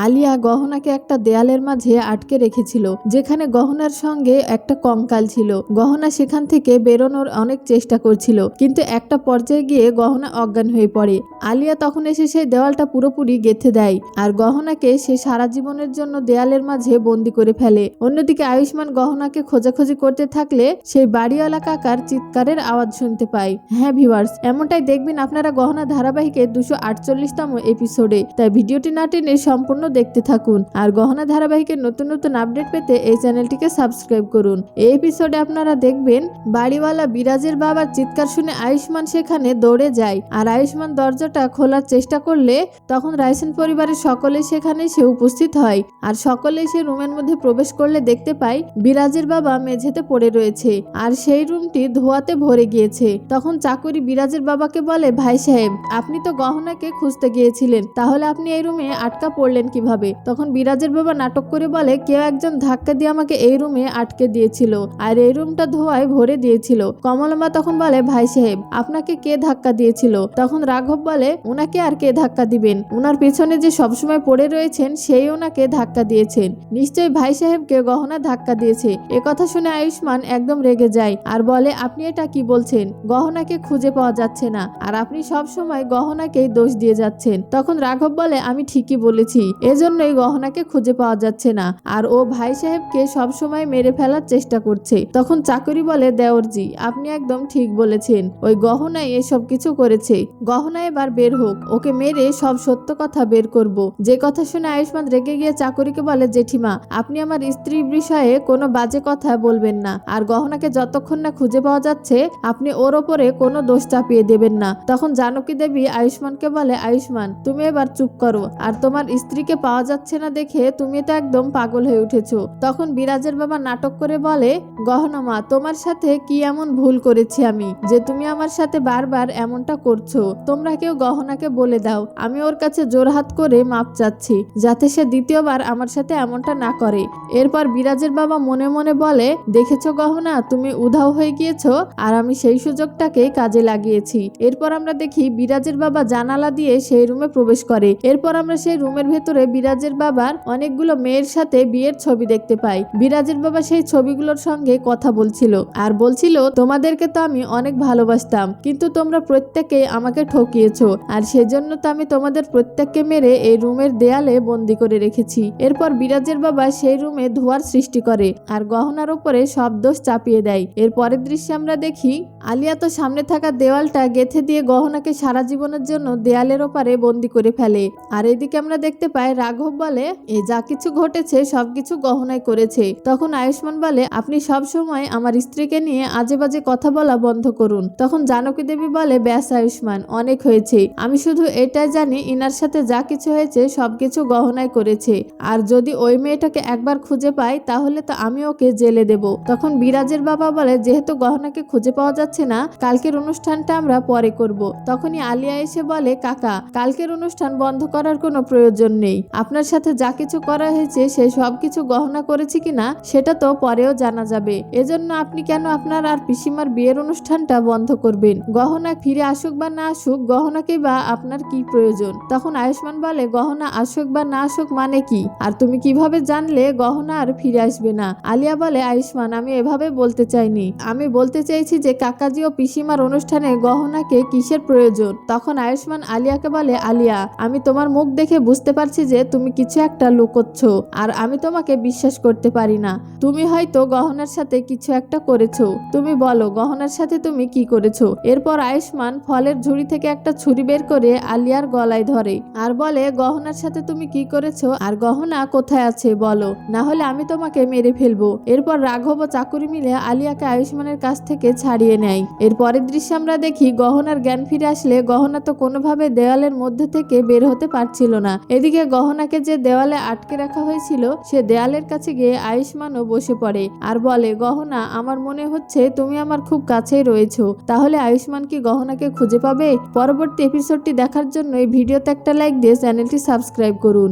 আলিয়া গহনাকে একটা দেয়ালের মাঝে আটকে রেখেছিল, যেখানে গহনার সঙ্গে একটা কঙ্কাল ছিল। গহনা সেখান থেকে বেরোনোর অনেক চেষ্টা করছিল, কিন্তু একটা পর্যায়ে গিয়ে গহনা অজ্ঞান হয়ে পড়ে। আলিয়া তখন এসে সেই দেওয়ালটা পুরোপুরি গেঁথে দেয়, আর গহনাকে সে সারা জীবনের জন্য দেয়ালের মাঝে বন্দি করে ফেলে। অন্যদিকে আয়ুষ্মান গহনাকে খোঁজাখুঁজি করতে থাকলে সেই বাড়িওয়ালা কাকার চিৎকারের আওয়াজ শুনতে পায়। হ্যাঁ ভিউয়ার্স, এমনটাই দেখবেন আপনারা গহনা ধারাবাহিকের 248তম এপিসোডে। তাই ভিডিওটি না টেনে সম্পূর্ণ দেখতে থাকুন। আর গহনা ধারাবাহিকের নতুন নতুন আপডেট পেতে এই চ্যানেলটিকে সাবস্ক্রাইব করুন। এই এপিসোডে আপনারা দেখবেন বাড়িওয়ালা বিরাজের বাবার চিৎকার শুনে আয়ুষ্মান সেখানে দৌড়ে যায়, আর আয়ুষ্মান দরজাটা খোলার চেষ্টা করলে তখন রাইসেন পরিবারের সকলেই সেখানে সে উপস্থিত হয়। আর সকলেই সে রুমের মধ্যে প্রবেশ করলে দেখতে পায় বিরাজের বাবা মেঝেতে পড়ে রয়েছে, আর সেই রুমটি ধোঁয়াতে ভরে গিয়েছে। তখন চাকরি বিরাজের বাবাকে বলে, ভাই সাহেব, আপনি তো গহনাকে খুঁজতে গিয়েছিলেন, তাহলে আপনি এই রুমে আটকা পড়লেন কিভাবে? তখন বিরাজের বাবা নাটক করে বলে, কেউ একজন ধাক্কা দিয়ে আমাকে এই রুমে আটকে দিয়েছিল, আর এই রুমটা ধোঁয়ায় ভরে দিয়েছিল। কমলমা তখন বলে, ভাই সাহেব, আপনাকে কে ধাক্কা দিয়েছিল? তখন রাঘব বলে, ওনাকে আর কে ধাক্কা দিবেন? ওনার পেছনে যে সবসময় পড়ে রয়েছেন সেই ওনাকে ধাক্কা দিয়েছেন। নিশ্চয়ই ভাই সাহেবকে গহনা ধাক্কা দিয়েছে। কথা শুনে আয়ুষ্মান একদম রেগে যায় আর বলে, আপনি এটা কি বলছেন? গহনাকে খুঁজে পাওয়া যাচ্ছে না, আর আপনি সব সময় গহনাকেই দোষ দিয়ে যাচ্ছেন। তখন রাঘব বলে, আমি ঠিকই বলেছি, এজন্যই গহনাকে খুঁজে পাওয়া যাচ্ছে না, আর ও ভাই সাহেবকে সব সময় মেরে ফেলার চেষ্টা করছে। তখন চাকরি বলে, দেওরজি, আপনি একদম ঠিক বলেছেন, ওই গহনাই এসব কিছু করেছে। গহনা এবার বের হোক, ওকে মেরে সব সত্য কথা বের করব। যে কথা শুনে আয়ুষ্মান রেগে গিয়ে চাকরিকে বলে, জেঠিমা, আপনি আমার স্ত্রীর বিষয়ে কোনো বাজে কথা বলবেন না, আর গহনাকে যতক্ষণ না খুঁজে পাওয়া যাচ্ছে আপনি ওর ওপরে কোনো দোষ চাপিয়ে দেবেন না। তখন জানকী দেবী আয়ুষ্মানকে বলে, আয়ুষ্মান, তুমি এবার চুপ করো, আর তোমার স্ত্রীকে পাওয়া যাচ্ছে না দেখে তুমি তো একদম পাগল হয়ে উঠেছো। তখন বিরাজের বাবা নাটক করে বলে, গহনা মা, তোমার সাথে কি এমন ভুল করেছি আমি যে তুমি আমার সাথে বারবার এমনটা করছো? তোমরা কেউ গহনাকে বলে দাও, আমি ওর কাছে জোরহাত করে মাপ চাচ্ছি, যাতে সে দ্বিতীয়বার আমার সাথে এমনটা না করে। এরপর বিরাজের বাবা মনে মনে বলে, দেখেছো গহনা, তুমি উধাও হয়ে গিয়েছো, আর আমি সেই সুযোগটাকে কাজে লাগিয়েছি। এরপর আমরা দেখি বিরাজের বাবা জানালা দিয়ে সেই রুমে প্রবেশ করে। এরপর আমরা সেই রুমের ভেতরে বিরাজের বাবার অনেকগুলো মেয়ের সাথে বিয়ের ছবি দেখতে পাই। বিরাজের বাবা সেই ছবিগুলোর সঙ্গে কথা বলছিল, আর বলছিল, তোমাদেরকে তো আমি অনেক ভালোবাসতাম, কিন্তু তোমরা প্রত্যেকেই আমাকে ঠকিয়েছো, আর সেজন্য তো আমি তোমাদের প্রত্যেককে মেরে এই রুমের দেয়ালে বন্দি করে রেখেছি। এরপর বিরাজের বাবা সেই রুমে ধোঁয়ার সৃষ্টি করে, আর গহনার উপরে সব দোষ চাপিয়ে দেয়। এর পরের দৃশ্যে আমরা দেখি আলিয়া তো সামনে থাকা দেওয়ালটা গেঁথে দিয়ে গহনাকে সারা জীবনের জন্য দেয়ালের ওপারে বন্দি করে ফেলে। আর এদিকে আমরা দেখতে পাই রাঘব বলে, এ যা কিছু ঘটেছে সবকিছু গহনাই করেছে। তখন আয়ুষ্মান বলে, আপনি সব সময় আমার স্ত্রীকে নিয়ে আজে বাজে কথা বলা বন্ধ করুন। তখন জানকী দেবী বলে, ব্যাস আয়ুষ্মান, অনেক হয়েছে। আমি শুধু এটাই জানি ইনার সাথে যা কিছু হয়েছে সবকিছু গহনাই করেছে, আর যদি ওই মেয়েটাকে একবার খুঁজে পাই তাহলে তো আমি ওকে জেলে দেব। তখন বিরাজের বাবা বলে, যেহেতু গহনাকে খুঁজে পাওয়া যাচ্ছে না, কালকের অনুষ্ঠানটা আমরা পরে করব। তখনই আলিয়া এসে বলে, কাকা, কালকের অনুষ্ঠান বন্ধ করার কোনো প্রয়োজন নেই। আপনার সাথে যা কিছু করা হয়েছে সে সব কিছু গহনা করেছে কিনা সেটা তো পরেও জানা যাবে। এজন্য আপনি কেন আপনার আর পিসিমার বিয়ের অনুষ্ঠানটা বন্ধ করবেন? গহনা ফিরে আসুক বা না আসুক, গহনাকে বা আপনার কি প্রয়োজন? তখন আয়ুষ্মান বলে, গহনা আসুক বা না আসুক মানে কি, আর তুমি কিভাবে জানলে গহনা আর ফিরে আসবে না? আলিয়া বলে, আয়ুষ্মান, আমি এভাবে বলতে চাইনি, আমি বলতে চাইছি যে কাকাজি ও পিসিমার অনুষ্ঠানে গহনাকে কিসের প্রয়োজন? তখন আয়ুষ্মান আলিয়াকে বলে, আলিয়া, আমি তোমার মুখ দেখে বুঝতে পারছি যে তুমি কিছু একটা লুকোচ্ছ, আর আমি তোমাকে বিশ্বাস করতে পারি না। তুমি হয়তো গহনার সাথে কিছু একটা করেছো, তুমি বলো গহনার সাথে তুমি কি করেছো? এরপর আয়ুষ্মান ফলের ঝুড়ি থেকে একটা ছুরি বের করে আলিয়ার গলায় ধরে আর বলে, গহনার সাথে তুমি কি করেছো, আর গহনা কোথায় আছে বলো, না হলে আমি তোমাকে মেরে ফেলবো। এরপর রাঘব ও চাকুরি মিলে আলিয়াকে আয়ুষ্মানের কাছ থেকে ছাড়িয়ে নেয়। এর পরের দৃশ্যে আমরা দেখি গহনার জ্ঞান ফিরে আসলে গহনা তো কোনোভাবে দেওয়ালের মধ্যে থেকে বের হতে পারছিল না। এদিকে গহনাকে যে দেওয়ালে আটকে রাখা হয়েছিল সে দেয়ালের কাছে গিয়ে আয়ুষ্মানও বসে পড়ে আর বলে, গহনা, আমার মনে হচ্ছে তুমি আমার খুব কাছেই রয়েছো, তাহলে আয়ুষ্মান কি গহনাকে খুঁজে পাবে? পরবর্তী এপিসোডটি দেখার জন্য এই ভিডিওতে একটা লাইক দিয়ে চ্যানেলটি সাবস্ক্রাইব করুন।